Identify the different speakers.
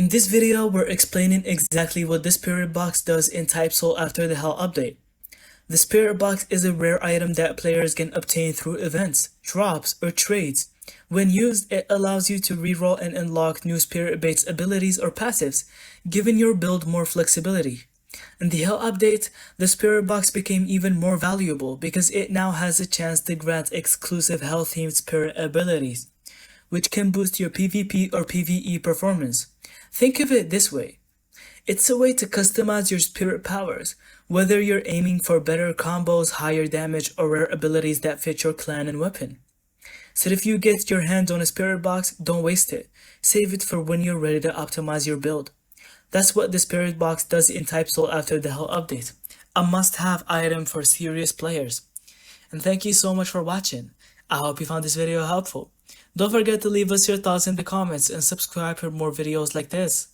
Speaker 1: In this video, we're explaining exactly what the Spirit Box does in Type Soul after the Hell update. The Spirit Box is a rare item that players can obtain through events, drops, or trades. When used, it allows you to reroll and unlock new Spirit-based abilities or passives, giving your build more flexibility. In the Hell update, the Spirit Box became even more valuable because it now has a chance to grant exclusive Hell-themed Spirit abilities, which can boost your PvP or PvE performance. Think of it this way. It's a way to customize your spirit powers, whether you're aiming for better combos, higher damage, or rare abilities that fit your clan and weapon. So if you get your hands on a Spirit Box, don't waste it. Save it for when you're ready to optimize your build. That's what the Spirit Box does in Type Soul after the Hell update. A must-have item for serious players. And thank you so much for watching. I hope you found this video helpful. Don't forget to leave us your thoughts in the comments and subscribe for more videos like this.